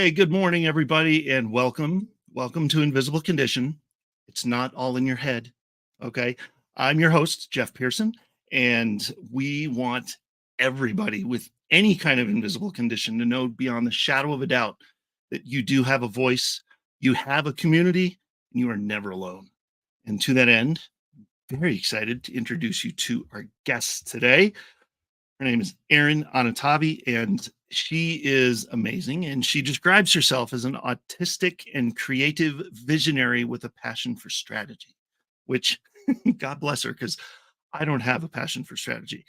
Okay, good morning, everybody, and welcome. Welcome to Invisible Condition. It's not all in your head, okay? I'm your host, Jeff Pearson, and we want everybody with any kind of invisible condition to know beyond the shadow of a doubt that you do have a voice, you have a community, and you are never alone. And to that end, very excited to introduce you to our guest today. Her name is Eryn Anitavi, and she is amazing. And she describes herself as an autistic and creative visionary with a passion for strategy, which God bless her, because I don't have a passion for strategy.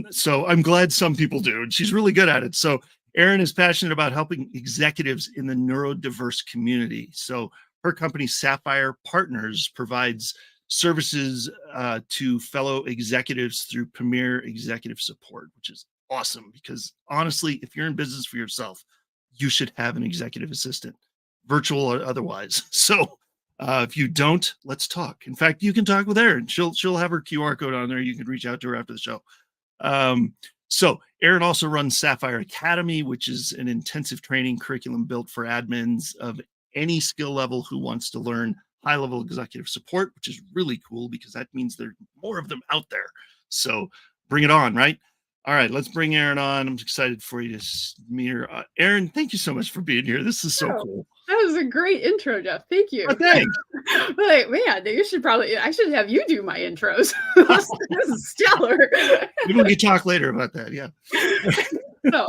So I'm glad some people do, and she's really good at it. So Eryn is passionate about helping executives in the neurodiverse community. So her company, Sapphire Partners, provides services to fellow executives through premier executive support, which is awesome because honestly, if you're in business for yourself, you should have an executive assistant, virtual or otherwise. So if you don't, let's talk. In fact, you can talk with Eryn. She'll have her QR code on there. You can reach out to her after the show. So Eryn also runs Sapphire Academy, which is an intensive training curriculum built for admins of any skill level who wants to learn high-level executive support, which is really cool because that means there are more of them out there. So bring it on, right? All right, let's bring Eryn on. I'm excited for you to meet her. Eryn, thank you so much for being here. This is so cool. That was a great intro, Jeff. Thank you. Oh, thanks. Like, man, I should have you do my intros. This is stellar. Maybe we can talk later about that. Yeah. So,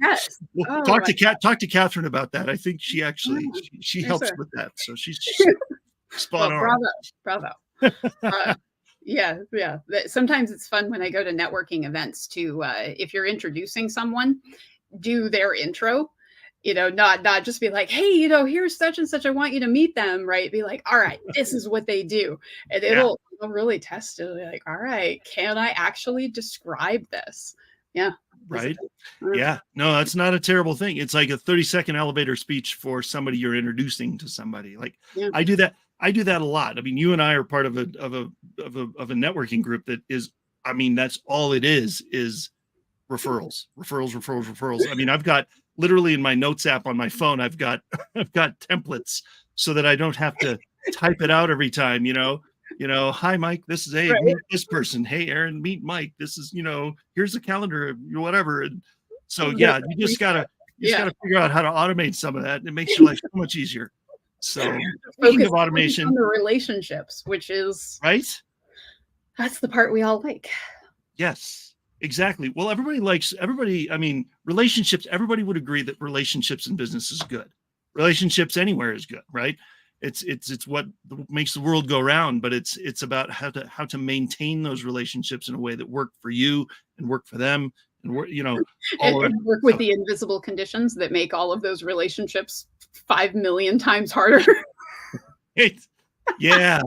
yes. Well, talk to Catherine about that. I think she actually she helps with that. So she's spot on. Bravo. Yeah. Sometimes it's fun when I go to networking events to, if you're introducing someone, do their intro. Not just be like, hey, here's such and such. I want you to meet them, right? Be like, all right, this is what they do. And it'll really test it. Like, all right, can I actually describe this? Yeah. Right. Yeah. No, that's not a terrible thing. It's like a 30-second elevator speech for somebody you're introducing to somebody. Like I do that a lot. I mean, you and I are part of a networking group that is, I mean, that's all it is referrals. I mean, I've got literally in my notes app on my phone, I've got templates so that I don't have to type it out every time, hi, Mike, this is, hey, meet this person. Hey, Eryn, meet Mike. This is, here's the calendar, whatever. And so, yeah, you just gotta figure out how to automate some of that. It makes your life so much easier. So speaking of automation, on the relationships, which is right. That's the part we all like. Yes, exactly. Well, I mean, relationships, everybody would agree that relationships in business is good. Relationships anywhere is good, right? It's what makes the world go round, but it's about how to maintain those relationships in a way that work for you and work for them, and work with the invisible conditions that make all of those relationships 5 million times harder. Yeah,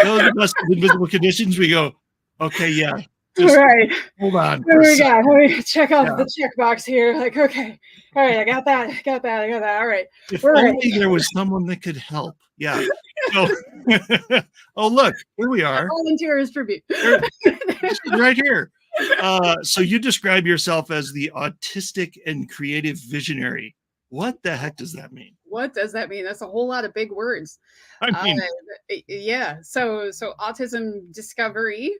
those are the best invisible conditions. We go, okay, yeah. Right. Hold on. There we go. Let me check off the checkbox here. Like, okay. All right. I got that. All right. If only there was someone that could help. Yeah. So, oh, look, here we are. Volunteers tribute. Right here. So you describe yourself as the autistic and creative visionary. What the heck does that mean? What does that mean? That's a whole lot of big words. I mean, yeah. So autism discovery,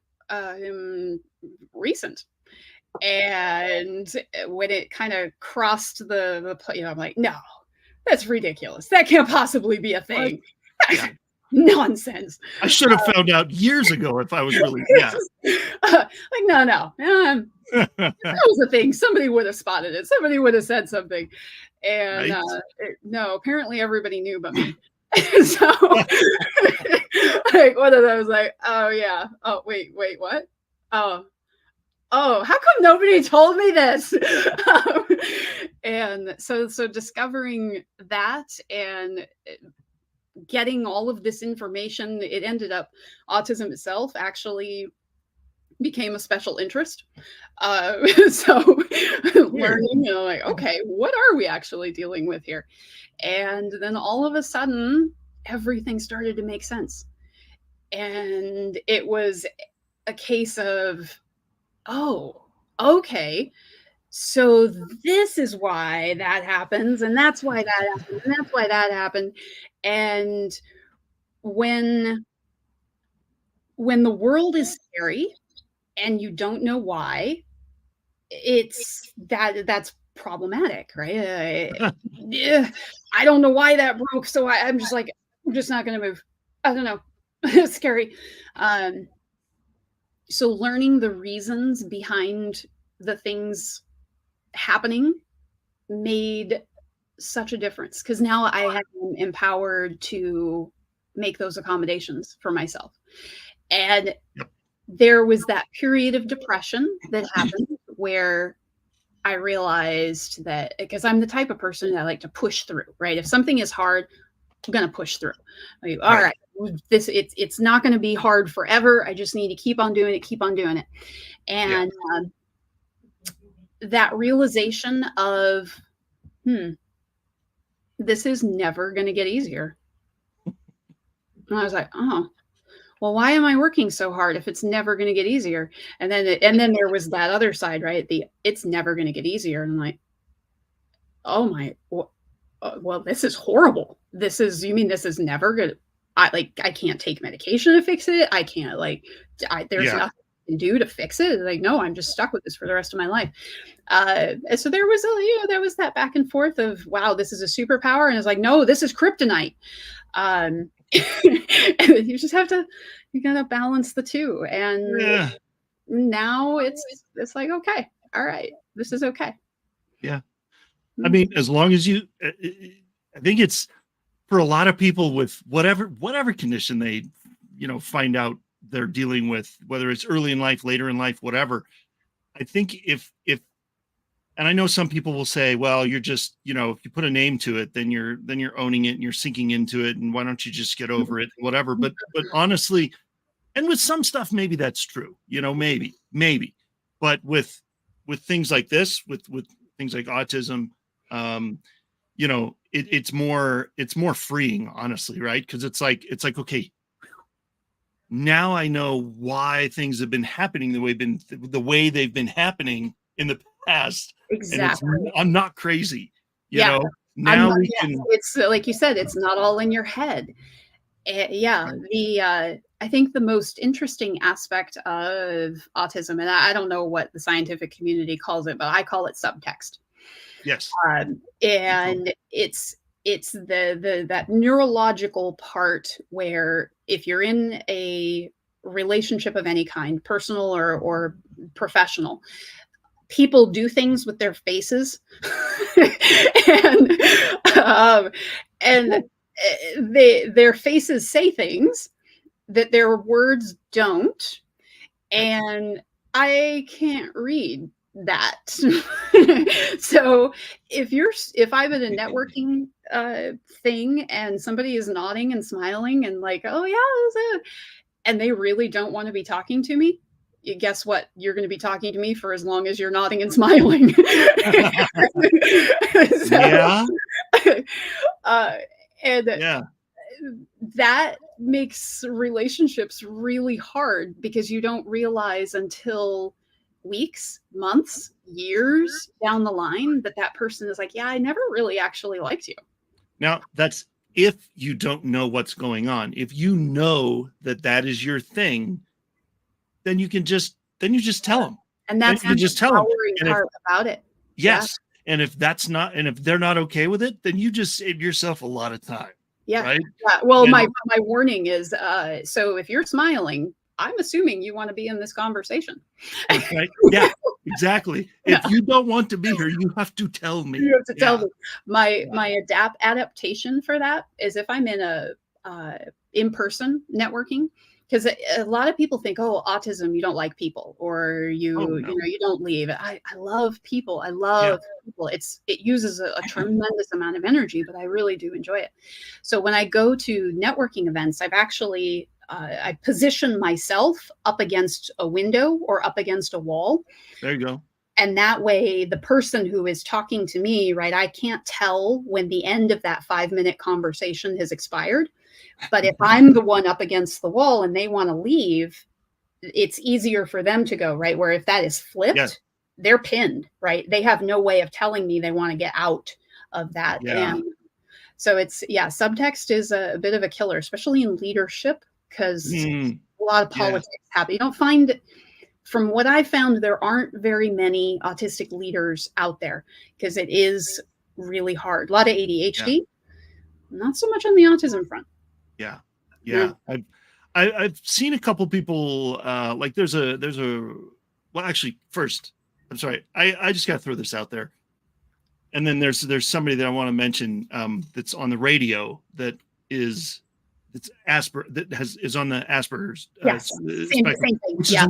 recent, and when it kind of crossed the I'm like, no, that's ridiculous. That can't possibly be a thing. Yeah. Nonsense. I should have found out years ago if I was really like no. That was a thing. Somebody would have spotted it. Somebody would have said something. And no, apparently everybody knew but me. So like one of those, like, oh yeah, oh wait, what? Oh, how come nobody told me this? And so discovering that and getting all of this information, it ended up, autism itself actually became a special interest. So learning, like, okay, what are we actually dealing with here? And then all of a sudden, everything started to make sense. And it was a case of, oh, okay. So this is why that happens, and that's why that happened, and that's why that happened. And when the world is scary and you don't know why, that's problematic, right? Yeah, I don't know why that broke, so I'm just like, I'm just not gonna move. I don't know. It's scary. Um, so learning the reasons behind the things happening made such a difference, because now I am empowered to make those accommodations for myself. And Yep. there was that period of depression that happened where I realized that, because I'm the type of person that I like to push through, right? If something is hard, I'm going to push through. Like, all right, it's not going to be hard forever. I just need to keep on doing it, keep on doing it. And that realization of, this is never going to get easier. And I was like, oh, well, why am I working so hard if it's never going to get easier? And then there was that other side, right? It's never going to get easier. And I'm like, oh my, well, this is horrible. You mean this is never good? I can't take medication to fix it. I can't there's nothing I can do to fix it. Like, no, I'm just stuck with this for the rest of my life. So there was that back and forth of, wow, this is a superpower. And it's like, no, this is kryptonite. And you just you gotta balance the two. And now it's like, okay, all right, this is okay. Yeah. I mean, as long as I think it's for a lot of people with whatever condition they, find out they're dealing with, whether it's early in life, later in life, whatever. I think if, and I know some people will say, well, you're just, if you put a name to it, then you're owning it and you're sinking into it. And why don't you just get over it, whatever. But honestly, and with some stuff, maybe that's true, maybe, but with things like this, with things like autism, it's more freeing, honestly. Right. Cause it's like, okay, now I know why things have been happening the way they've been happening in the past. Exactly. And I'm not crazy. Now it's like you said, it's not all in your head. I think the most interesting aspect of autism, and I don't know what the scientific community calls it, but I call it subtext. Yes. And it's that neurological part where if you're in a relationship of any kind, personal or professional, people do things with their faces and their faces say things that their words don't. And I can't read that. So if I'm in a networking thing and somebody is nodding and smiling and like, oh yeah, and they really don't want to be talking to me, guess what? You're going to be talking to me for as long as you're nodding and smiling. That makes relationships really hard, because you don't realize until weeks, months, years down the line that person is like, yeah, I never really actually liked you. Now, that's if you don't know what's going on. If you know that is your thing, then you just tell them. And that's the empowering part about it. Yes. Yeah. And if they're not okay with it, then you just save yourself a lot of time. Yeah. Right. Yeah. Well, my warning is, so if you're smiling, I'm assuming you want to be in this conversation. Right. Yeah, exactly. If you don't want to be here, you have to tell me. You have to tell me. My adaptation for that is if I'm in a in-person networking, because a lot of people think, oh, autism, you don't like people, or you don't leave. I love people. I love people. It uses a tremendous amount of energy, but I really do enjoy it. So when I go to networking events, I've actually I position myself up against a window or up against a wall. There you go. And that way, the person who is talking to me, right, I can't tell when the end of that 5-minute conversation has expired. But if I'm the one up against the wall and they want to leave, it's easier for them to go, right? Where if that is flipped, Yes. they're pinned, right? They have no way of telling me they want to get out of that. Yeah. And so it's, yeah, subtext is a bit of a killer, especially in leadership, because a lot of politics happen. You don't find, from what I found, there aren't very many autistic leaders out there because it is really hard. A lot of ADHD, not so much on the autism front. Yeah. I've seen a couple people, like there's a, well, actually first, I'm sorry. I just got to throw this out there. And then there's somebody that I want to mention, that's on the radio that is on the Asperger's spectrum, same thing. Which is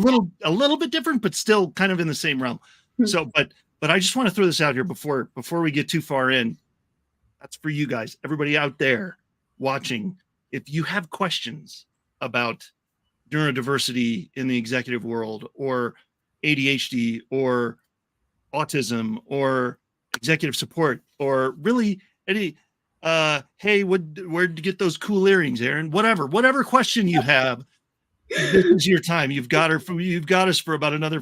a little bit different, but still kind of in the same realm. So, but I just want to throw this out here before we get too far in. That's for you guys, everybody out there watching. If you have questions about neurodiversity in the executive world, or ADHD, or autism, or executive support, or really any, hey, where'd you get those cool earrings, Eryn? Whatever question you have, this is your time. You've got us for about another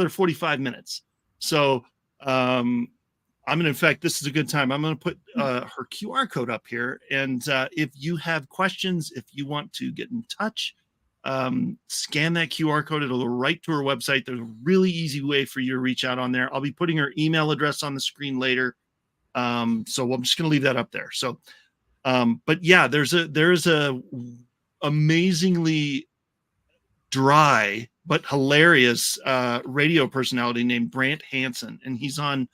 45 minutes. So, in fact, this is a good time. I'm going to put her QR code up here. And if you have questions, if you want to get in touch, scan that QR code. It'll go right to her website. There's a really easy way for you to reach out on there. I'll be putting her email address on the screen later. So I'm just going to leave that up there. So, but yeah, there's a amazingly dry but hilarious radio personality named Brant Hansen, and he's on.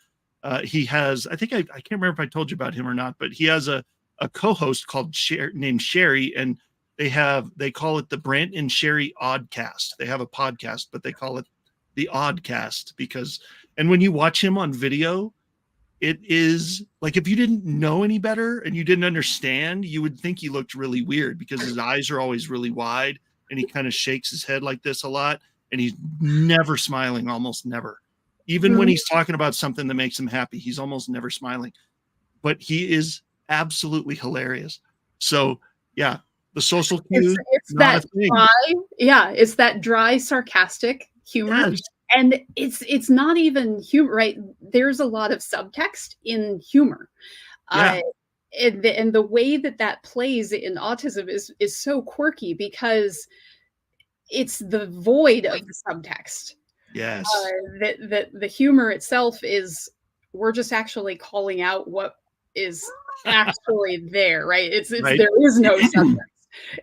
He has, I think I can't remember if I told you about him or not, but he has a co-host called named Sherry, and they call it the Brant and Sherry Oddcast. They have a podcast, but they call it the Oddcast because, and when you watch him on video, it is like, if you didn't know any better and you didn't understand, you would think he looked really weird because his eyes are always really wide and he kind of shakes his head like this a lot, and he's never smiling, almost never. Even when he's talking about something that makes him happy, he's almost never smiling. But he is absolutely hilarious. So, yeah, the social cues. It's that dry, it's that dry, sarcastic humor. Yes. And it's not even humor, right? There's a lot of subtext in humor. And the way that plays in autism is so quirky because it's the void of the subtext. Yes. The humor itself is, we're just actually calling out what is actually there, right? Right. There is no subtext.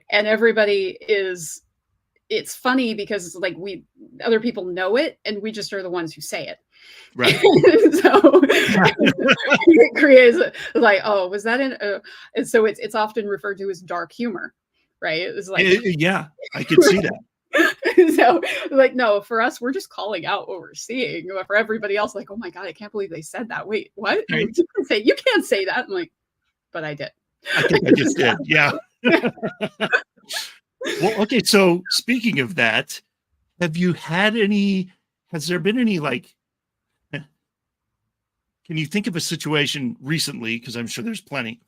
And everybody is, it's funny because like other people know it and we just are the ones who say it. Right. So it creates like, oh, was that in and so it's often referred to as dark humor, right? It's like, yeah, I could see that. So like, no, for us, we're just calling out what we're seeing. For everybody else, like, oh my God, I can't believe they said that. Wait, what? Right. You can't say that. I'm like, but I did. I think I just did. Yeah. Well, okay. So speaking of that, has there been any, like, can you think of a situation recently, because I'm sure there's plenty,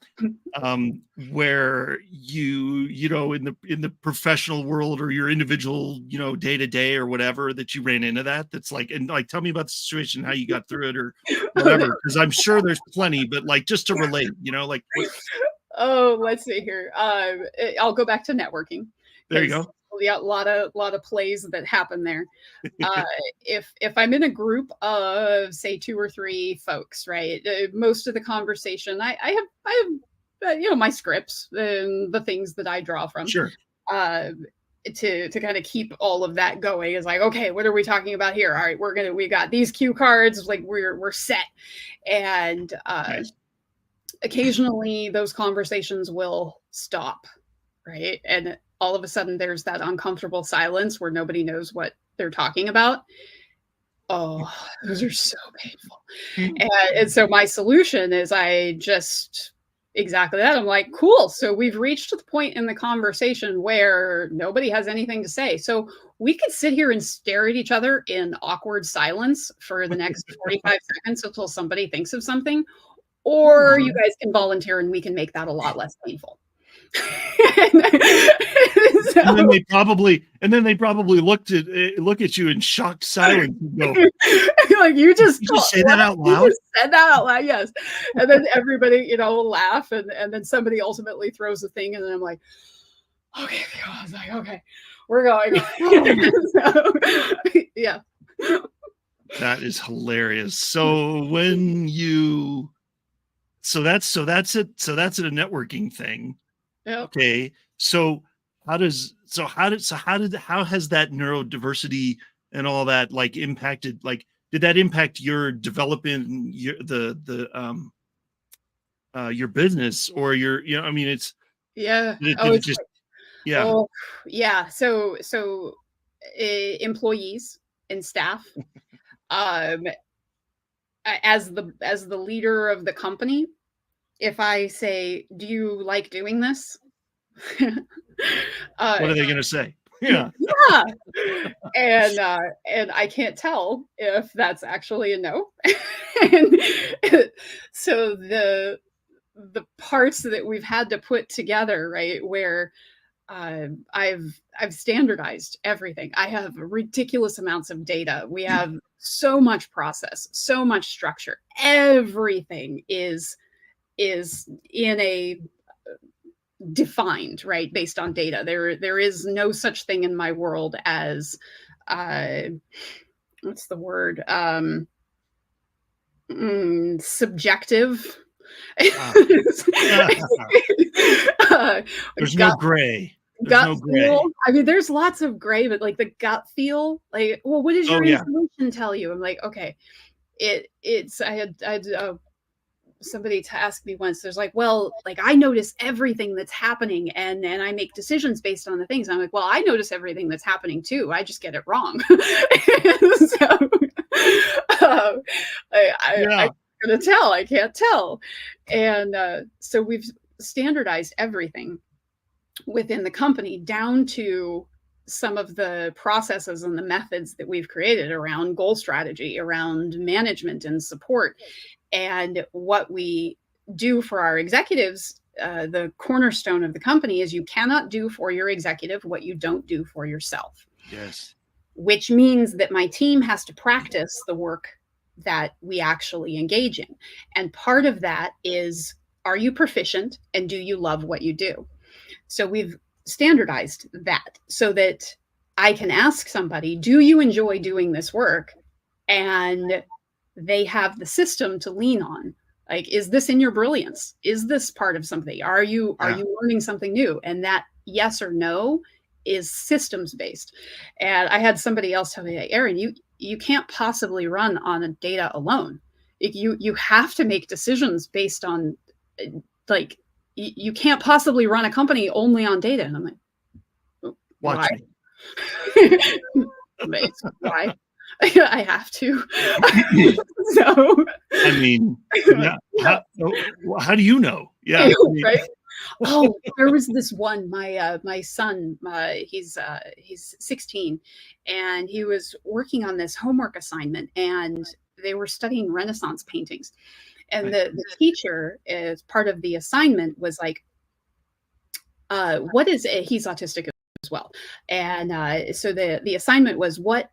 where you know, in the professional world or your individual, you know, day to day or whatever, that you ran into that's like, and like, tell me about the situation, how you got through it or whatever, because I'm sure there's plenty, but like, just to relate, you know, like. Oh, let's see here. I'll go back to networking. There you go. Yeah, a lot of plays that happen there. If I'm in a group of say 2 or 3 folks, right? Most of the conversation, I have you know, my scripts and the things that I draw from. Sure. To kind of keep all of that going is like, okay, what are we talking about here? All right, we got these cue cards, like we're set. And nice. Occasionally those conversations will stop, right? And all of a sudden there's that uncomfortable silence where nobody knows what they're talking about. Oh, those are so painful. And so my solution is I just exactly that. I'm like, cool. So we've reached the point in the conversation where nobody has anything to say. So we could sit here and stare at each other in awkward silence for the next 45 seconds until somebody thinks of something, or you guys can volunteer and we can make that a lot less painful. So, And then they probably look at you in shocked silence and go, like, you just say that out you loud? just said that out loud, yes. And then everybody, will laugh, and then somebody ultimately throws a thing, and then I'm like, okay, I was like, okay, we're going. So, yeah. That is hilarious. So that's a networking thing. Yep. Okay. So how has that neurodiversity and all that like impacted, like, did that impact your development, your business or your, I mean, Yeah. did it just, yeah. Oh, yeah. So employees and staff, um, as the leader of the company, if I say, "Do you like doing this?" What are they going to say? Yeah. Yeah. And I can't tell if that's actually a no. And so the parts that we've had to put together, right, where I've standardized everything. I have ridiculous amounts of data. We have so much process, so much structure. Everything is in a defined, right, based on data. There is no such thing in my world as what's the word? Subjective. There's no gray. Gut feel. I mean, there's lots of gray, but like the gut feel, like, well, what does your intuition tell you? I'm like, okay, it's. I had somebody to ask me once. There's like, well, like, I notice everything that's happening, and I make decisions based on the things. I'm like, well, I notice everything that's happening too. I just get it wrong. So I'm gonna tell. I can't tell, and so we've standardized everything within the company down to some of the processes and the methods that we've created around goal strategy, around management and support. And what we do for our executives, the cornerstone of the company is you cannot do for your executive what you don't do for yourself. Yes. Which means that my team has to practice the work that we actually engage in. And part of that is, are you proficient and do you love what you do? So we've standardized that so that I can ask somebody, do you enjoy doing this work? And they have the system to lean on. Like, is this in your brilliance? Is this part of something? Are you learning something new? And that yes or no is systems based. And I had somebody else tell me, like, Eryn, you can't possibly run on a data alone. You have to make decisions based on, like, you can't possibly run a company only on data. And I'm like, why? Why? I have to. So, I mean, yeah. How do you know? Yeah. Right. Oh, there was this one. My son, he's 16, and he was working on this homework assignment, and they were studying Renaissance paintings. And the teacher, as part of the assignment, was like, he's autistic as well. And so the assignment was, what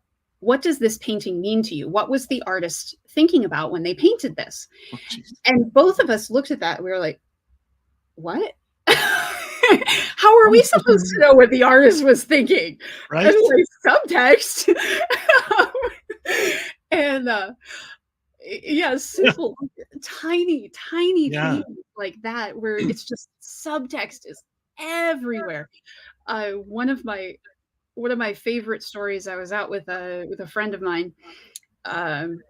does this painting mean to you? What was the artist thinking about when they painted this? Oh, and both of us looked at that. And we were like, what? How are we supposed to know what the artist was thinking? Right. Like, subtext. And yeah, simple, tiny things like that, where it's just subtext is everywhere. One of my favorite stories, I was out with a friend of mine, and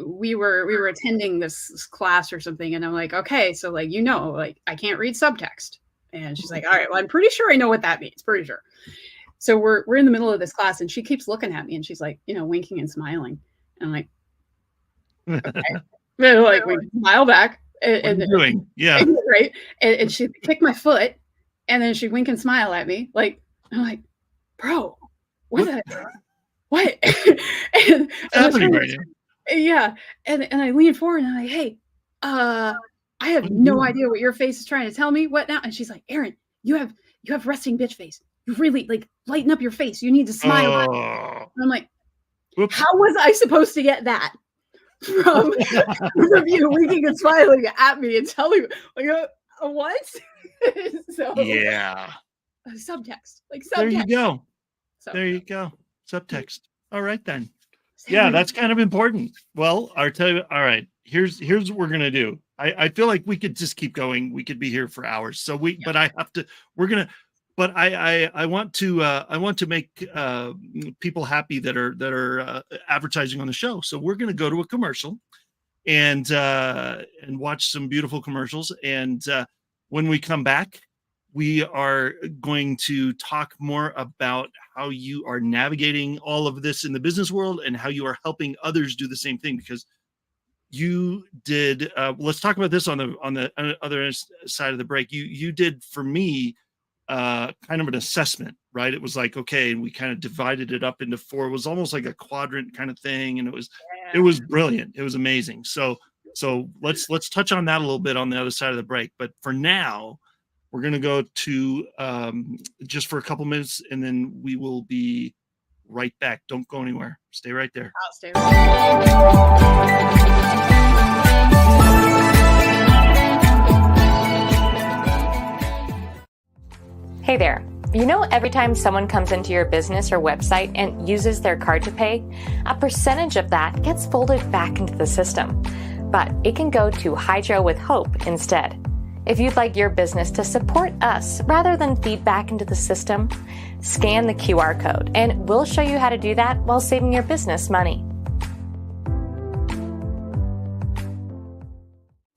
we were attending this class or something, and I'm like, okay, so, like, like, I can't read subtext. And she's like, all right, well, I'm pretty sure I know what that means, pretty sure. So we're in the middle of this class, and she keeps looking at me, and she's like, winking and smiling. And I'm like, okay. And like, we smile back. And what are you doing? Yeah. Right. And she kicked my foot, and then she wink and smile at me. Like, I'm like, bro, what? And happening right now? Yeah. And I lean forward, and I'm like, hey, I have no idea what your face is trying to tell me. What now? And she's like, Eryn, you have resting bitch face. You really like lighten up your face. You need to smile. And I'm like, Whoops. how was I supposed to get that from you winking and smiling at me and telling me like what? So yeah. Subtext. There you go. So, there you go. Subtext. All right then. Yeah, that's kind of important. Well, I'll tell you. All right, here's what we're gonna do. I feel like we could just keep going. We could be here for hours. So but I have to. We're gonna. But I want to make people happy that are advertising on the show. So we're gonna go to a commercial, and watch some beautiful commercials. And when we come back, we are going to talk more about how you are navigating all of this in the business world and how you are helping others do the same thing, because you did let's talk about this on the other side of the break. You did for me kind of an assessment, right? It was like, okay, and we kind of divided it up into 4. It was almost like a quadrant kind of thing, and it was brilliant. It was amazing. So let's touch on that a little bit on the other side of the break. But for now, we're going to go to just for a couple minutes, and then we will be right back. Don't go anywhere. Stay right there. I'll stay right there. Hey there. You know, every time someone comes into your business or website and uses their card to pay, a percentage of that gets folded back into the system. But it can go to Hydro with Hope instead. If you'd like your business to support us rather than feed back into the system, scan the QR code and we'll show you how to do that while saving your business money.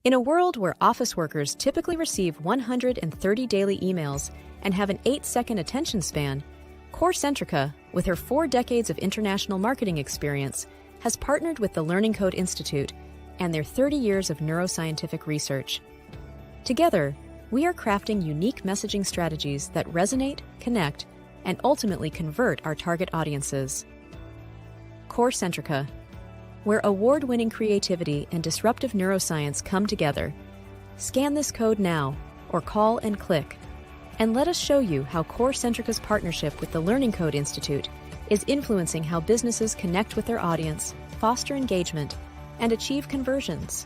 In a world where office workers typically receive 130 daily emails and have an 8-second attention span, CoreCentrica, with her 4 decades of international marketing experience, has partnered with the Learning Code Institute and their 30 years of neuroscientific research. Together, we are crafting unique messaging strategies that resonate, connect, and ultimately convert our target audiences. CoreCentrica, where award-winning creativity and disruptive neuroscience come together. Scan this code now, or call and click, and let us show you how CoreCentrica's partnership with the Learning Code Institute is influencing how businesses connect with their audience, foster engagement, and achieve conversions.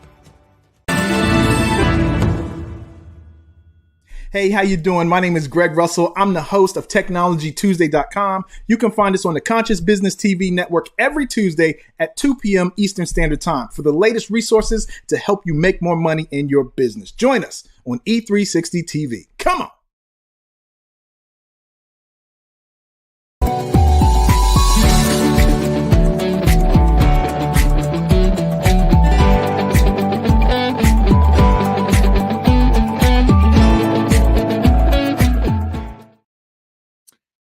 Hey, how you doing? My name is Greg Russell. I'm the host of TechnologyTuesday.com. You can find us on the Conscious Business TV network every Tuesday at 2 p.m. Eastern Standard Time for the latest resources to help you make more money in your business. Join us on E360 TV. Come on.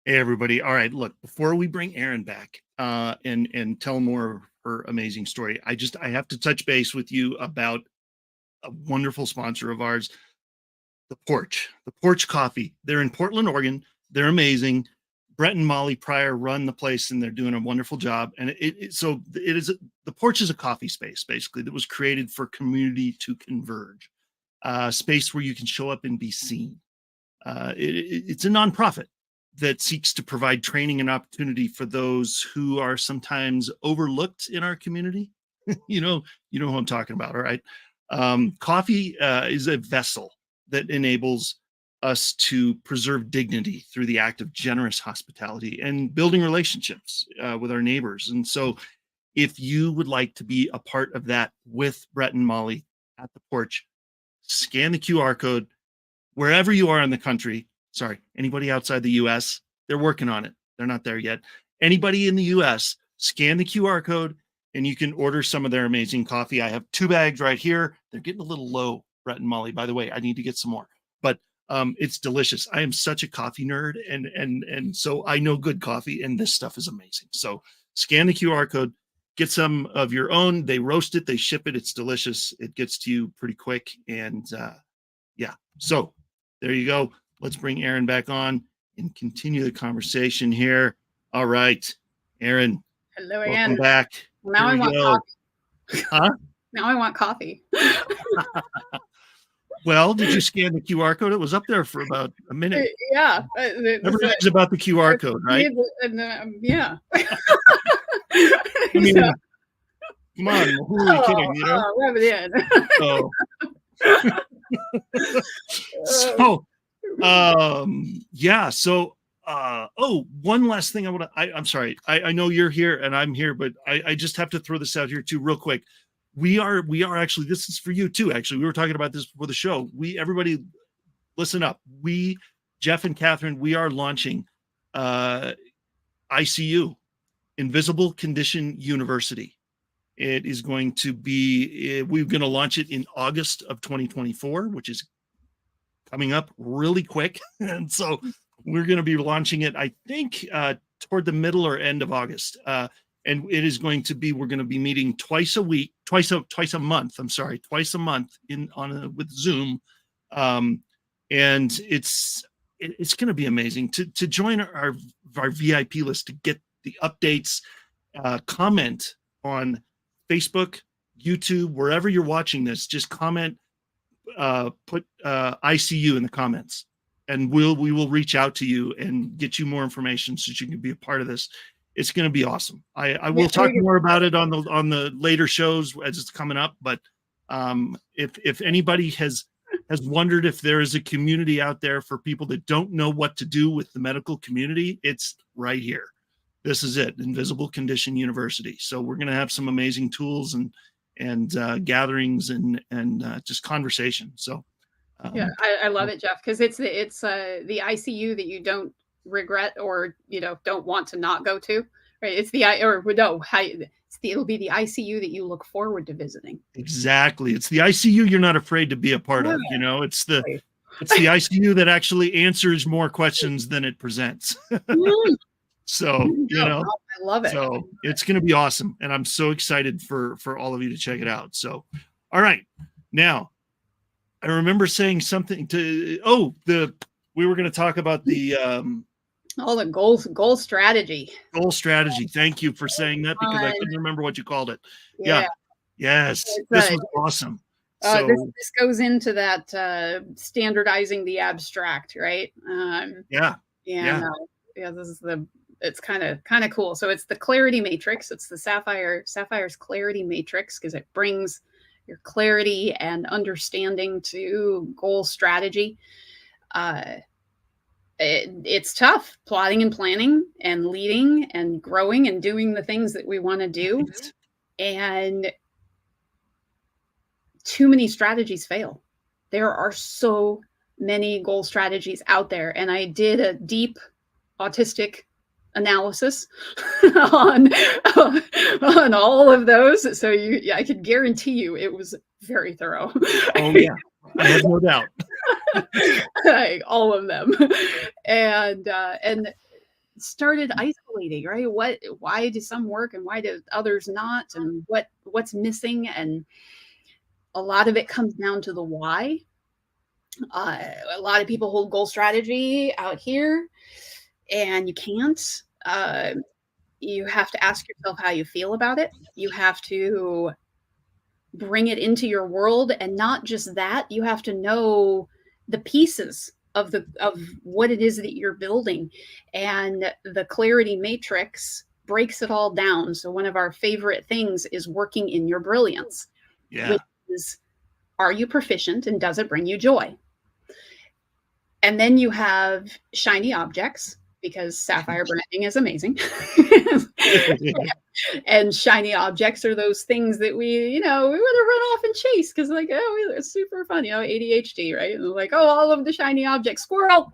Hey, everybody. All right, look, before we bring Eryn back and tell more of her amazing story, I have to touch base with you about a wonderful sponsor of ours, The Porch Coffee. They're in Portland, Oregon. They're amazing. Brett and Molly Pryor run the place, and they're doing a wonderful job. And The Porch is a coffee space, basically, that was created for community to converge, space where you can show up and be seen. It's a nonprofit that seeks to provide training and opportunity for those who are sometimes overlooked in our community. you know who I'm talking about, all right? Coffee is a vessel that enables us to preserve dignity through the act of generous hospitality and building relationships with our neighbors. And so if you would like to be a part of that with Brett and Molly at The Porch, scan the QR code wherever you are in the country. Sorry, anybody outside the US, they're working on it. They're not there yet. Anybody in the US, scan the QR code and you can order some of their amazing coffee. I have 2 bags right here. They're getting a little low, Brett and Molly, by the way. I need to get some more, but it's delicious. I am such a coffee nerd, and so I know good coffee, and this stuff is amazing. So scan the QR code, get some of your own. They roast it, they ship it. It's delicious. It gets to you pretty quick. And yeah, so there you go. Let's bring Eryn back on and continue the conversation here. All right, Eryn. Hello again. Welcome back. Now I want coffee. Huh? Now I want coffee. Well, did you scan the QR code? It was up there for about a minute. Yeah. Everything's about the QR code, right? Yeah. I mean, So, come on, who are we kidding? You know? Rub it So, in. so, yeah. So, one last thing I'm sorry. I know you're here and I'm here, but I just have to throw this out here too, real quick. We are actually, this is for you too. Actually, we were talking about this before the show. Everybody listen up. Jeff and Catherine, we are launching, ICU, Invisible Condition University. It is going to be, we're going to launch it in August of 2024, which is coming up really quick. And so we're going to be launching it, I think, toward the middle or end of August. And it is going to be, we're going to be meeting twice a month with Zoom. And it's going to be amazing to join our VIP list, to get the updates, comment on Facebook, YouTube, wherever you're watching this, just comment, put ICU in the comments, and we will reach out to you and get you more information so that you can be a part of this. It's going to be awesome. I will talk more about it on the later shows as it's coming up. But if anybody has wondered if there is a community out there for people that don't know what to do with the medical community, it's right here. This is it, Invisible Condition University. So we're going to have some amazing tools and gatherings and just conversation. So yeah, I love it, Jeff, because it's the ICU that you don't regret or don't want to not go to, right? It's it'll be the ICU that you look forward to visiting. Exactly. It's the ICU you're not afraid to be a part of. It's the ICU that actually answers more questions than it presents. So I love it. So it's going to be awesome, and I'm so excited for all of you to check it out. So, all right, now I remember saying something to we were going to talk about the goal strategy. Goal strategy. Thank you for saying that, because I couldn't remember what you called it. Yeah. Yes. This was awesome. So this goes into that standardizing the abstract, right? It's kind of cool. So it's the clarity matrix. It's the Sapphire's clarity matrix, because it brings your clarity and understanding to goal strategy. It's tough plotting and planning and leading and growing and doing the things that we want to do. And too many strategies fail. There are so many goal strategies out there. And I did a deep autistic analysis on all of those. So I could guarantee you it was very thorough. Oh yeah, I have no doubt. Like, all of them, and started isolating, right? Why do some work and why do others not, and what's missing? And a lot of it comes down to the why. A lot of people hold goal strategy out here, and you can't. You have to ask yourself how you feel about it. You have to bring it into your world, and not just that, you have to know the pieces of what it is that you're building. And the clarity matrix breaks it all down. So one of our favorite things is working in your brilliance. Yeah. Which is, are you proficient and does it bring you joy? And then you have shiny objects, because Sapphire branding is amazing. And shiny objects are those things that we want to run off and chase, because it's super fun, ADHD, right? And like, all of the shiny objects, squirrel.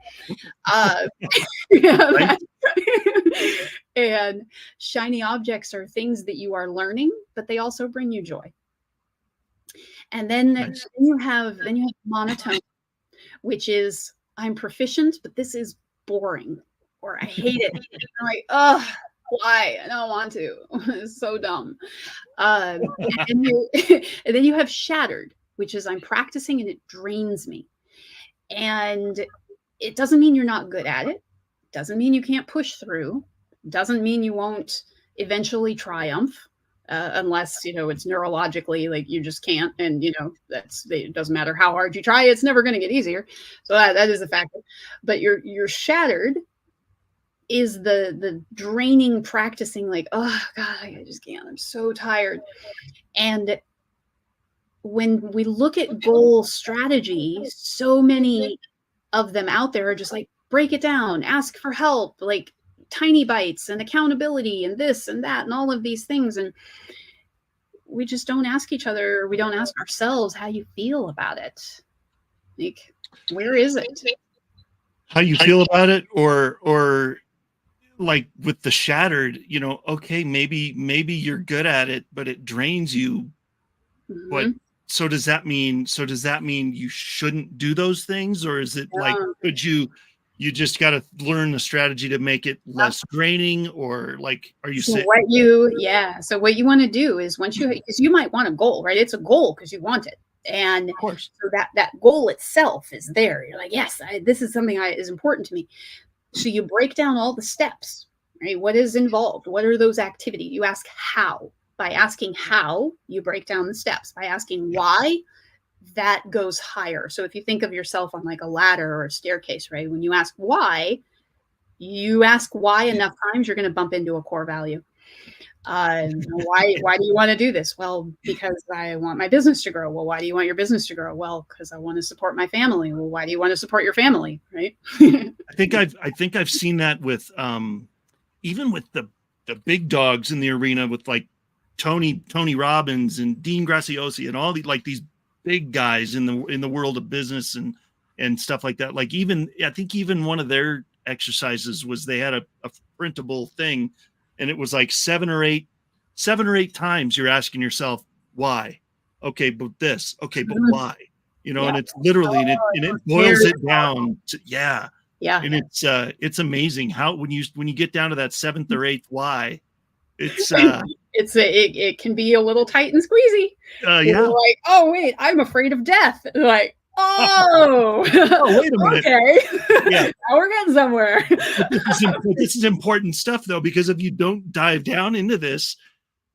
And shiny objects are things that you are learning, but they also bring you joy. And then you have monotone, which is, I'm proficient, but this is boring, or I hate it. I'm like, why? I don't want to. It's so dumb. And then you have shattered, which is, I'm practicing and it drains me. And it doesn't mean you're not good at it. Doesn't mean you can't push through. Doesn't mean you won't eventually triumph. unless, it's neurologically, like you just can't. And, it doesn't matter how hard you try, it's never going to get easier. So that is a factor. But you're shattered is the draining practicing, like, oh God, I just can't. I'm so tired. And when we look at goal strategy, so many of them out there are just like, break it down, ask for help, like tiny bites and accountability and this and that and all of these things. And we just don't ask each other, we don't ask ourselves how you feel about it. Like, where is it? How you feel about it, or like with the shattered, okay, maybe you're good at it, but it drains you. Mm-hmm. But so does that mean you shouldn't do those things? Or is it like, could you just got to learn the strategy to make it less draining? Or like, are you saying so what you want to do is because you might want a goal, right? It's a goal because you want it. And of course, so that goal itself is there. You're like, yes, this is something is important to me. So you break down all the steps, right? What is involved? What are those activities? You ask how. By asking how, you break down the steps. By asking why, that goes higher. So if you think of yourself on like a ladder or a staircase, right? When you ask why enough times, you're going to bump into a core value. Why do you want to do this? Well, because I want my business to grow. Well, why do you want your business to grow? Well, because I want to support my family. Well, why do you want to support your family? Right. I think I've seen that with even with the big dogs in the arena, with like Tony Robbins and Dean Graziosi and all these big guys in the world of business and stuff like that. Like I think even one of their exercises was they had a printable thing, and it was like seven or eight times you're asking yourself why. Okay, but this. Okay, but why? And it's literally and it boils it down to Yeah. And it's amazing how when you get down to that seventh or eighth why, it's it can be a little tight and squeezy. Yeah. Like, oh wait, I'm afraid of death. Like, oh, wait a minute. Okay. Yeah. Now we're getting somewhere. This is important stuff though, because if you don't dive down into this,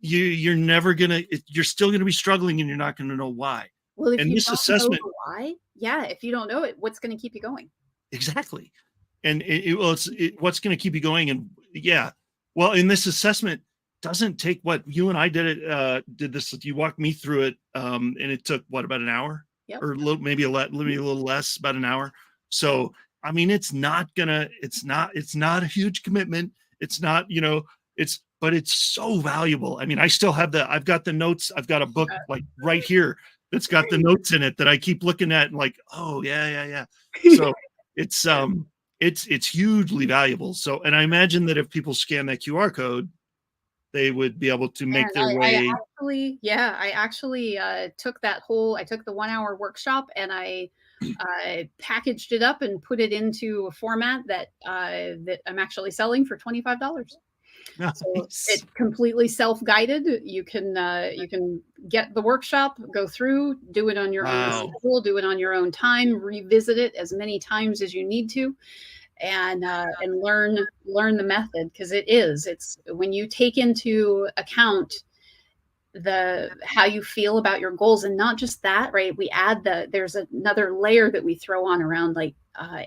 you're still gonna be struggling, and you're not gonna know why. Well, if and you this don't assessment, know why, if you don't know it, what's going to keep you going? Exactly. And what's going to keep you going. And well, in this assessment doesn't take what you and I did this. You walked me through it. And it took about an hour. Yep. Or maybe a little less, about an hour. So, I mean, it's not a huge commitment. It's not, but it's so valuable. I mean, I've got the notes. I've got a book like right here that's got the notes in it that I keep looking at and like, oh yeah. So it's hugely valuable. So, and I imagine that if people scan that QR code, they would be able to make their way. I actually took the 1 hour workshop, and I packaged it up and put it into a format that I'm actually selling for $25. Nice. So it's completely self-guided. You can get the workshop, go through, do it on your own schedule, do it on your own time, revisit it as many times as you need to, and learn the method, because it's when you take into account how you feel about your goals, and not just that, right? We add there's another layer that we throw on around, like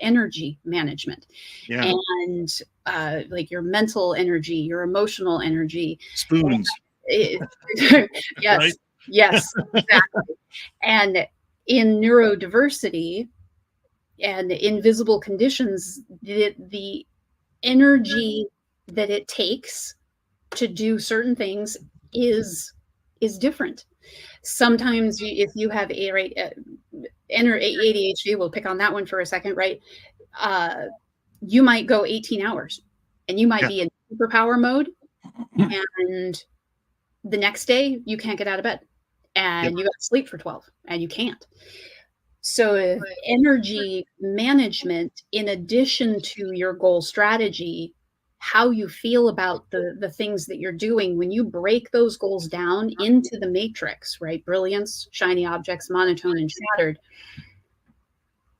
energy management, and like your mental energy, your emotional energy. Spoons. Yes, right? Yes, exactly. And in neurodiversity and invisible conditions, the energy that it takes to do certain things is different. Sometimes if you have ADHD, we'll pick on that one for a second, right? You might go 18 hours and you might be in superpower mode, and the next day you can't get out of bed, and you got to sleep for 12 and you can't. So energy management, in addition to your goal strategy, how you feel about the things that you're doing, when you break those goals down into the matrix, right? Brilliance, shiny objects, monotone, and shattered.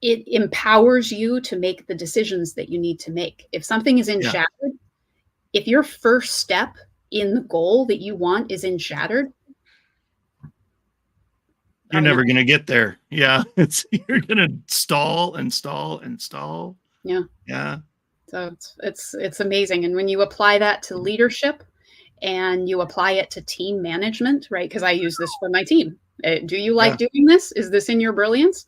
It empowers you to make the decisions that you need to make. If something is in shattered, if your first step in the goal that you want is shattered, You're never going to get there. Yeah. You're going to stall and stall and stall. Yeah. Yeah. So it's amazing. And when you apply that to leadership and you apply it to team management, right? Because I use this for my team. Do you like doing this? Is this in your brilliance?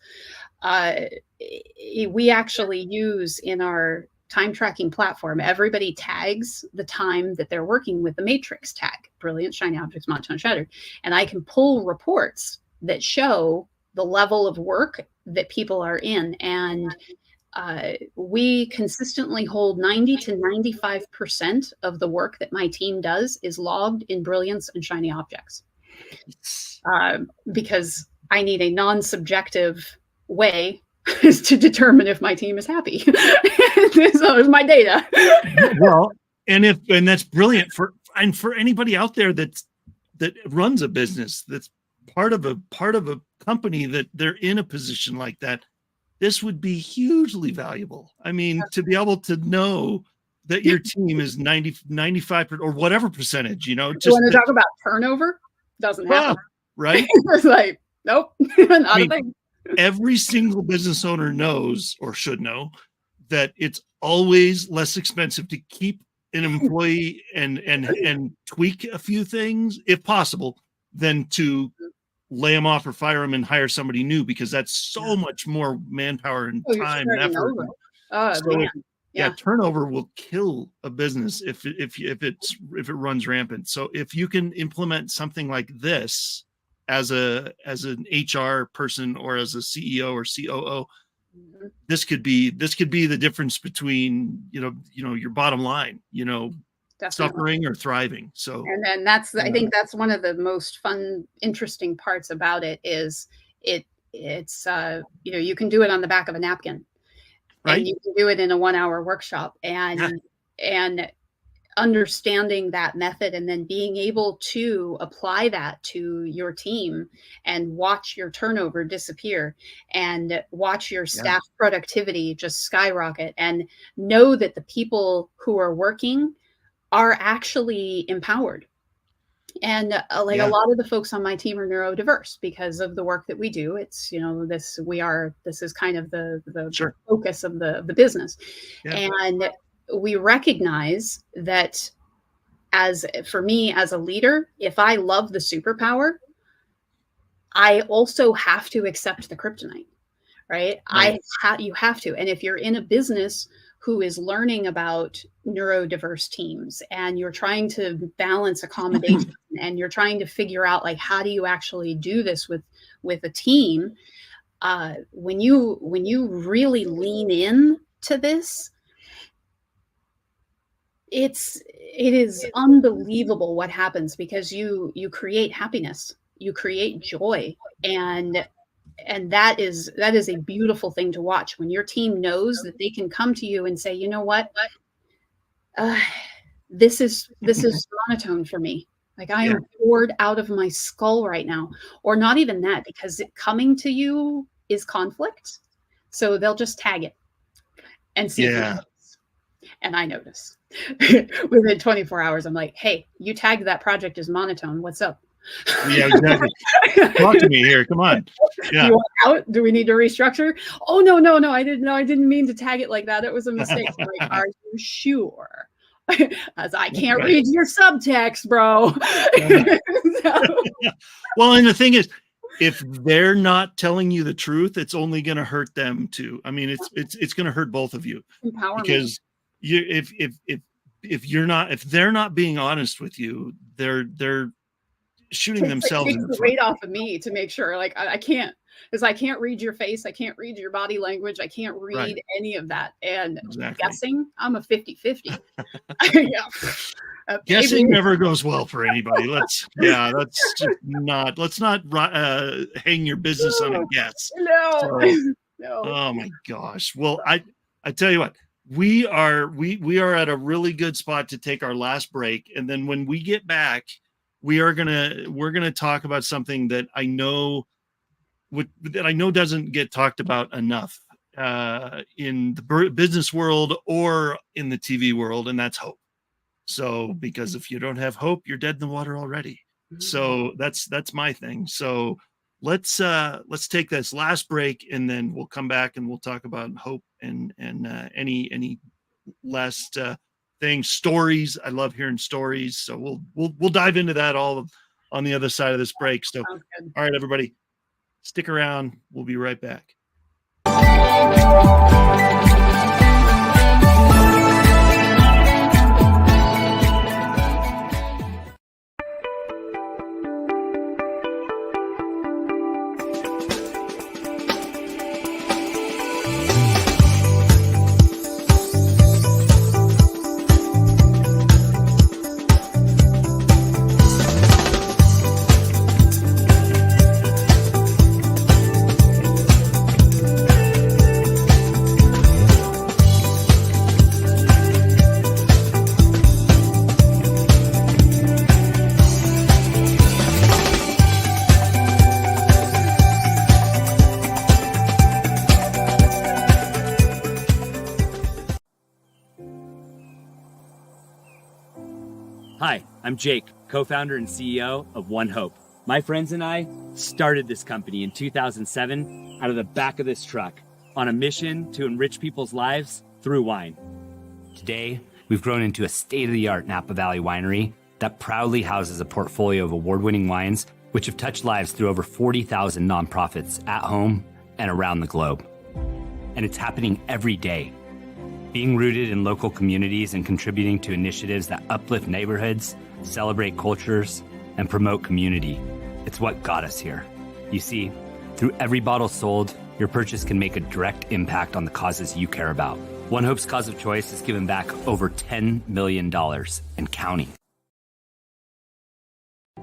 We actually use in our time tracking platform, everybody tags the time that they're working with the matrix tag, brilliant, shiny objects, monotone, shattered. And I can pull reports that show the level of work that people are in. And we consistently hold 90 to 95% of the work that my team does is logged in brilliance and shiny objects. Because I need a non-subjective way to determine if my team is happy. So it's my data. Well, and that's brilliant for anybody out there that runs a business, that's part of a company, that they're in a position like that. This would be hugely valuable. I mean, to be able to know that your team is 95% or whatever percentage, you know, just want to talk about turnover? Doesn't happen. Right? It's like, nope, not a thing. Every single business owner knows, or should know, that it's always less expensive to keep an employee and tweak a few things, if possible, than to lay them off or fire them and hire somebody new, because that's so much more manpower and time and effort. Turnover will kill a business if it runs rampant. So if you can implement something like this as an HR person or as a CEO or COO, this could be the difference between your bottom line, suffering or thriving. So, and then I think that's one of the most fun, interesting parts about it is it's you can do it on the back of a napkin, right? And you can do it in a 1-hour workshop, and understanding that method and then being able to apply that to your team and watch your turnover disappear and watch your staff productivity just skyrocket, and know that the people who are working are actually empowered. And a lot of the folks on my team are neurodiverse because of the work that we do. It's, this is kind of the focus of the business. Yeah. And we recognize that for me as a leader, if I love the superpower, I also have to accept the kryptonite, right? You have to. And if you're in a business who is learning about neurodiverse teams and you're trying to balance accommodation and you're trying to figure out how do you actually do this with a team, when you really lean in to this, it is unbelievable what happens, because you create happiness, you create joy, and that is a beautiful thing to watch when your team knows that they can come to you and say, you know what, this is monotone for me. I am bored out of my skull right now. Or not even that, because coming to you is conflict. So they'll just tag it and see. And I notice within 24 hours, I'm like, hey, you tagged that project as monotone. What's up? Yeah, exactly. Talk to me here. Come on. Yeah. You want out? Do we need to restructure? Oh, no. I didn't mean to tag it like that. It was a mistake. Are you sure? As I can't read your subtext, bro. Well, and the thing is, if they're not telling you the truth, it's only going to hurt them too. I mean, it's going to hurt both of you. Empowerment. Because if they're not being honest with you, they're shooting themselves in the weight off of me to make sure I can't, because I can't read your face, I can't read your body language, I can't read any of that. And guessing, I'm a 50-50. Guessing never goes well for anybody. Let's not hang your business on a guess. No. Oh my gosh. Well, I tell you what, we are at a really good spot to take our last break, and then when we get back, we're gonna talk about something that I know doesn't get talked about enough in the business world or in the TV world, and that's hope. So, because if you don't have hope, you're dead in the water already. So that's my thing. So let's take this last break, and then we'll come back and we'll talk about hope and any last things, stories. I love hearing stories. So we'll dive into that all on the other side of this break. So, all right, everybody, stick around. We'll be right back. Hi, I'm Jake, co-founder and CEO of One Hope. My friends and I started this company in 2007 out of the back of this truck on a mission to enrich people's lives through wine. Today, we've grown into a state-of-the-art Napa Valley winery that proudly houses a portfolio of award-winning wines which have touched lives through over 40,000 nonprofits at home and around the globe. And it's happening every day. Being rooted in local communities and contributing to initiatives that uplift neighborhoods, celebrate cultures, and promote community. It's what got us here. You see, through every bottle sold, your purchase can make a direct impact on the causes you care about. One Hope's cause of choice has given back over $10 million and counting.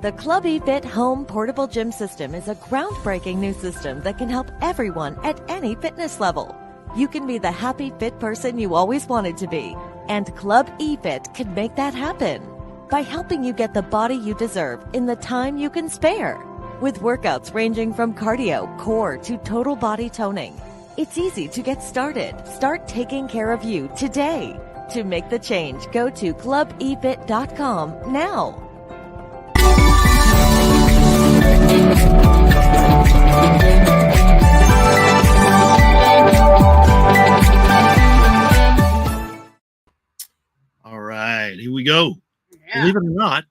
The Club eFit Home Portable Gym System is a groundbreaking new system that can help everyone at any fitness level. You can be the happy, fit person you always wanted to be, and Club eFit can make that happen by helping you get the body you deserve in the time you can spare. With workouts ranging from cardio, core, to total body toning, it's easy to get started. Start taking care of you today. To make the change, go to clubefit.com now. All right, here we go. Yeah. Believe it or not,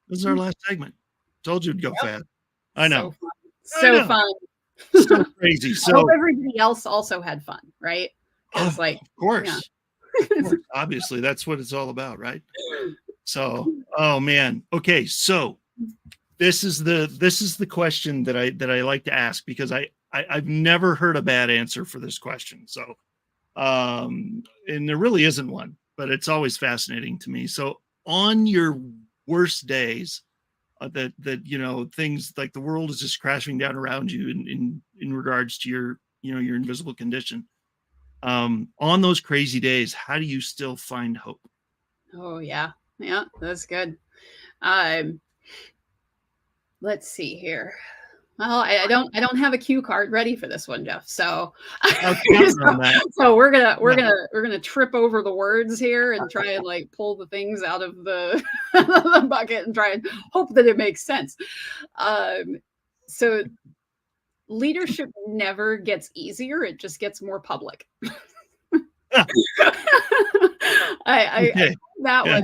this is our last segment. Told you it'd go fast. I know. So fun. So crazy. I So hope everybody else also had fun, right? Because of course. Of course. Obviously, that's what it's all about, right? So, oh man. Okay, so this is the question that I like to ask, because I've never heard a bad answer for this question. So, and there really isn't one, but it's always fascinating to me. So, on your worst days, that you know, things like the world is just crashing down around you in regards to your, you know, your invisible condition. On those crazy days, how do you still find hope? Oh yeah, that's good. Let's see here. Well, I don't have a cue card ready for this one, Jeff. So, so we're gonna trip over the words here and try and like pull the things out of the, the bucket and try and hope that it makes sense. So leadership never gets easier; it just gets more public. I that one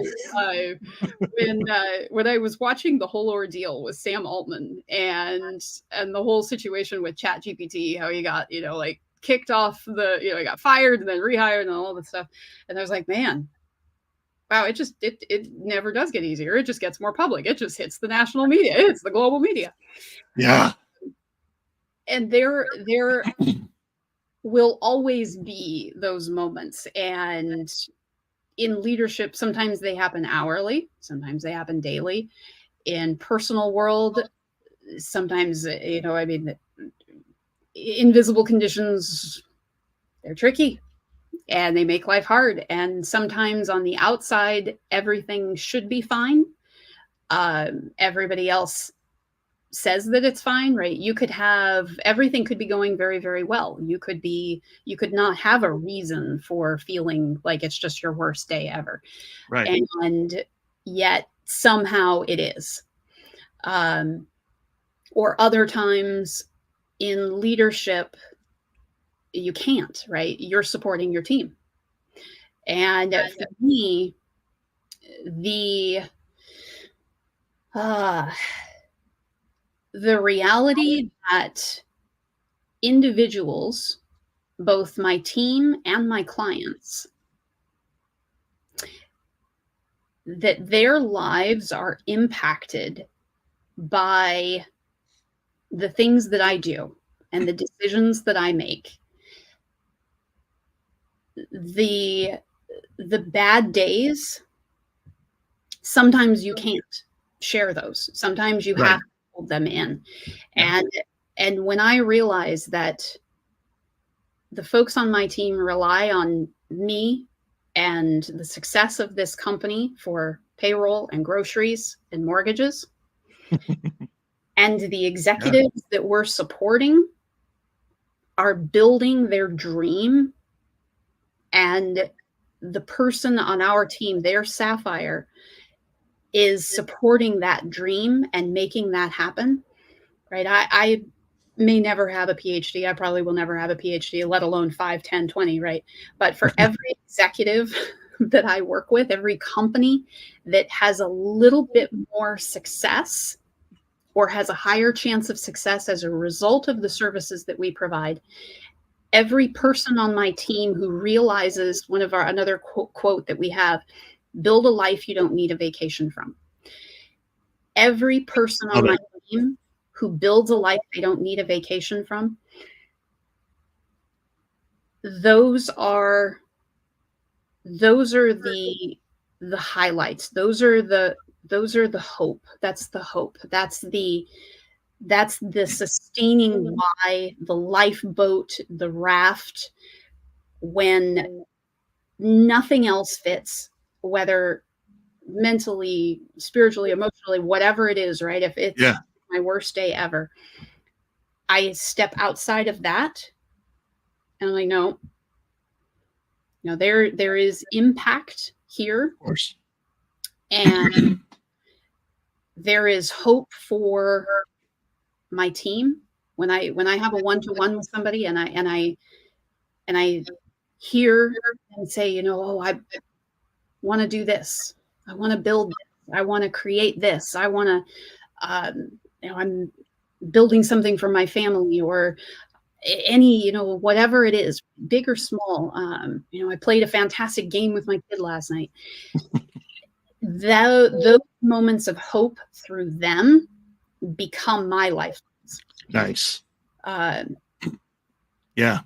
when I was watching the whole ordeal with Sam Altman and the whole situation with ChatGPT, how he got, you know, like kicked off the, you know, he got fired and then rehired and all that stuff, and I was like, man, wow, it never does get easier. It just gets more public. It just hits the national media. It's the global media. Yeah. And there will always be those moments, and in leadership, sometimes they happen hourly, sometimes they happen daily. In personal world, sometimes, you know, I mean, invisible conditions, they're tricky and they make life hard. And sometimes on the outside, everything should be fine. Everybody else says that it's fine, right? You could have, everything could be going very, very well. You could not have a reason for feeling like it's just your worst day ever. Right. And yet somehow it is. Or other times in leadership, you can't, right? You're supporting your team. And for me, the reality that individuals, both my team and my clients, that their lives are impacted by the things that I do and the decisions that I make. The bad days, sometimes you can't share those. Sometimes you have to hold them in. And when I realize that the folks on my team rely on me and the success of this company for payroll and groceries and mortgages, and the executives that we're supporting are building their dream, and the person on our team, their Sapphire, is supporting that dream and making that happen, right? I may never have a PhD. I probably will never have a PhD, let alone 5, 10, 20, right? But for every executive that I work with, every company that has a little bit more success or has a higher chance of success as a result of the services that we provide, every person on my team who realizes another quote that we have, build a life you don't need a vacation from. Every person on my team who builds a life they don't need a vacation from, those are the highlights. Those are the hope. That's the hope. That's the sustaining why, the lifeboat, the raft, when nothing else fits, whether mentally, spiritually, emotionally, whatever it is, right? If it's my worst day ever, I step outside of that and I'm like, no, there is impact here. Of course. And there is hope for my team. When I have a one-to-one with somebody and I hear and say, I want to do this. I want to build this. I want to create this. I want to, I'm building something for my family, or any, whatever it is, big or small. I played a fantastic game with my kid last night. Those moments of hope through them become my life. Nice. Yeah.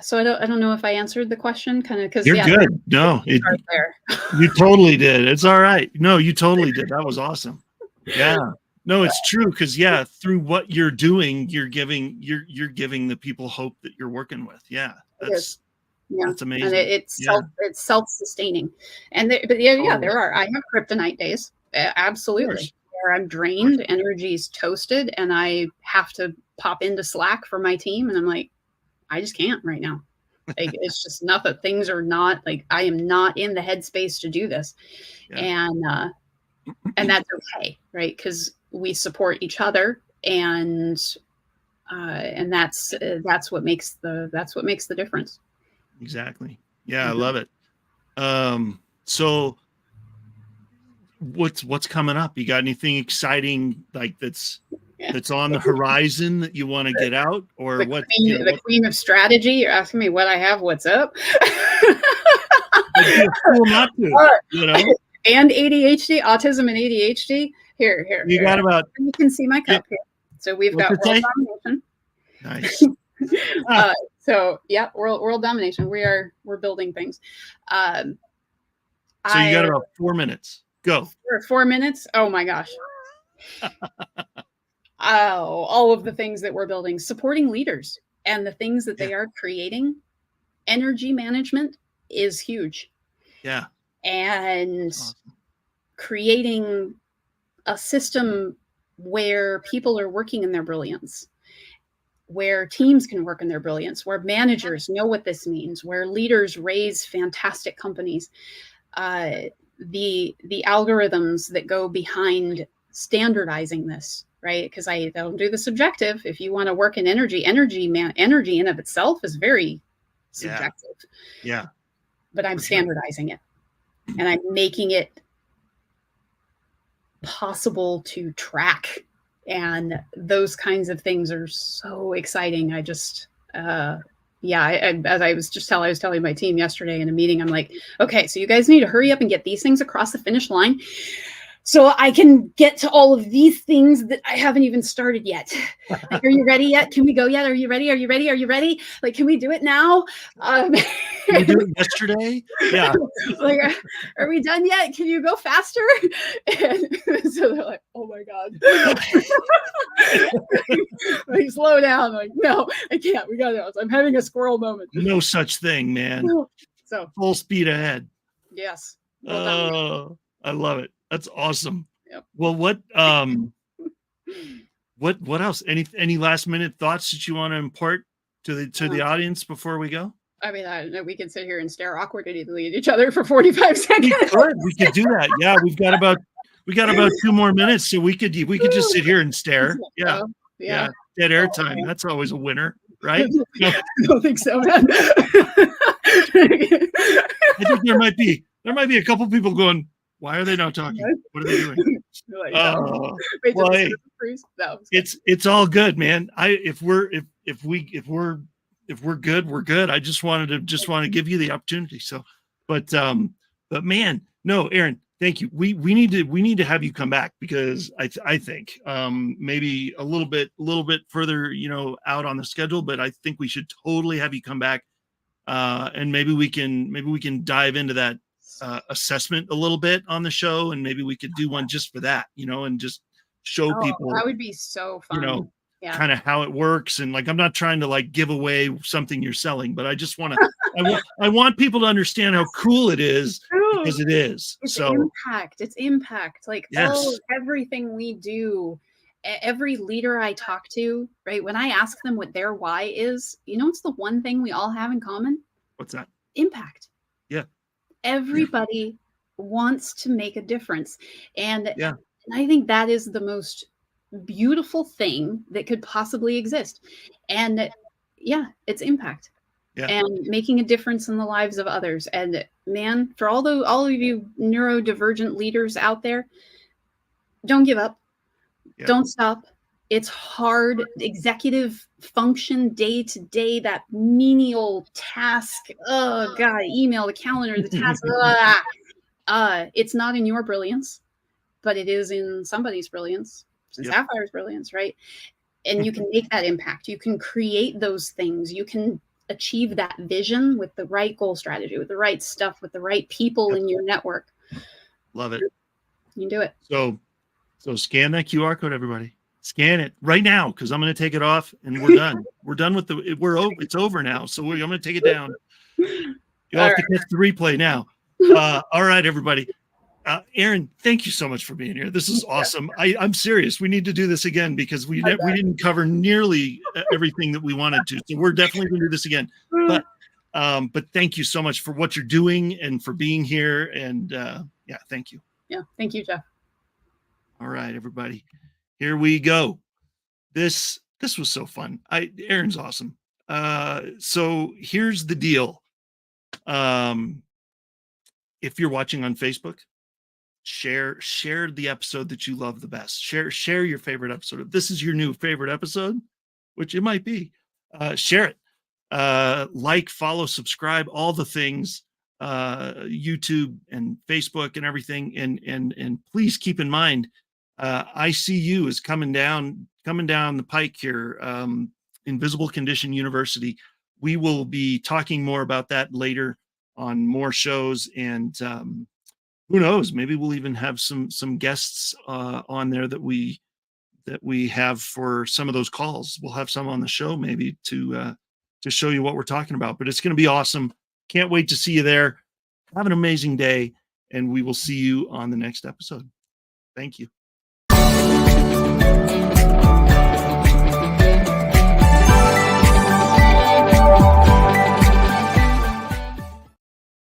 So I don't know if I answered the question, kind of, because you're good. No, you totally did. It's all right. No, you totally did. That was awesome. Yeah. No, it's true. Because through what you're doing, you're giving the people hope that you're working with. Yeah. That's amazing. And it's self-sustaining. And there are. I have kryptonite days. Absolutely. Where I'm drained, energy's toasted, and I have to pop into Slack for my team, and I'm like, I just can't right now. Like, it's just nothing. Things are not, like, I am not in the headspace to do this. And that's okay, right? Because we support each other, and that's what makes the difference. Exactly. Yeah, I love it. So what's coming up? You got anything exciting that's on the horizon that you want to get out, or the queen of strategy? You're asking me what I have, what's up? Cool not to, and ADHD, autism and ADHD. Here. You got about. You can see my cup here. So we've got world domination. Nice. World domination. We're building things. So you got about 4 minutes. Go. 4 minutes. Oh my gosh. All of the things that we're building, supporting leaders and the things that they are creating. Energy management is huge. Yeah. And awesome. Creating a system where people are working in their brilliance, where teams can work in their brilliance, where managers know what this means, where leaders raise fantastic companies. the algorithms that go behind standardizing this, right? Because I don't do the subjective. If you want to work in energy in of itself is very subjective. Yeah. But I'm standardizing it, and I'm making it possible to track, and those kinds of things are so exciting. I just as I was telling my team yesterday in a meeting, I'm like, okay, so you guys need to hurry up and get these things across the finish line so I can get to all of these things that I haven't even started yet. Like, are you ready yet? Can we go yet? Are you ready? Are you ready? Are you ready? Like, can we do it now? Can we do it yesterday? Yeah. Like, are we done yet? Can you go faster? And so they're like, oh my God. Like, slow down. Like, no, I can't. We got it. I'm having a squirrel moment. No such thing, man. So full speed ahead. Yes. Well done. I love it. That's awesome. Yep. Well, what else? Any last minute thoughts that you want to impart to the audience before we go? I mean, I know we can sit here and stare awkwardly at each other for 45 seconds. We could do that. Yeah, we got about 2 more minutes, so we could just sit here and stare. Yeah. Dead air time. That's always a winner, right? No. I don't think so, man. I think there might be a couple people going, why are they not talking? What are they doing? Like, well, hey, it's all good, man. If we're good, we're good. I just want to give you the opportunity. So, but man, no, Eryn, thank you. We need to have you come back, because I think maybe a little bit further, out on the schedule, but I think we should totally have you come back, and maybe we can dive into that assessment a little bit on the show, and maybe we could do one just for that, and just show people. That would be so fun. Kind of how it works. And like, I'm not trying to like give away something you're selling, but I just want to, I want people to understand how cool it is, because it is. It's so impact. It's impact. Like, everything we do, every leader I talk to, right? When I ask them what their why is, it's the one thing we all have in common. What's that? Impact. Yeah. Everybody wants to make a difference. And I think that is the most beautiful thing that could possibly exist. And it's impact. And making a difference in the lives of others. And man, for all of you neurodivergent leaders out there, don't give up. Don't stop. It's hard. Executive function day to day, that menial task. Oh God, email, the calendar, the task. It's not in your brilliance, but it is in somebody's brilliance. It's in Sapphire's brilliance, right? And you can make that impact. You can create those things. You can achieve that vision with the right goal strategy, with the right stuff, with the right people in your network. Love it. You can do it. So scan that QR code, everybody. Scan it right now, because I'm going to take it off and we're done. We're done with it's over now. So I'm going to take it down. You'll have to catch the replay now. All right, everybody. Eryn, thank you so much for being here. This is awesome. I'm serious. We need to do this again, because we didn't cover nearly everything that we wanted to. So we're definitely going to do this again. But thank you so much for what you're doing and for being here. And thank you. Yeah, thank you, Jeff. All right, everybody. Here we go. This was so fun. Eryn's awesome. So here's the deal. If you're watching on Facebook, share the episode that you love the best. Share your favorite episode. If this is your new favorite episode, which it might be, share it. Like, follow, subscribe, all the things, YouTube and Facebook and everything. And please keep in mind, ICU is coming down the pike here. InvisibleCondition University. We will be talking more about that later on more shows, and who knows, maybe we'll even have some guests on there that we have for some of those calls. We'll have some on the show maybe to show you what we're talking about. But it's going to be awesome. Can't wait to see you there. Have an amazing day, and we will see you on the next episode. Thank you.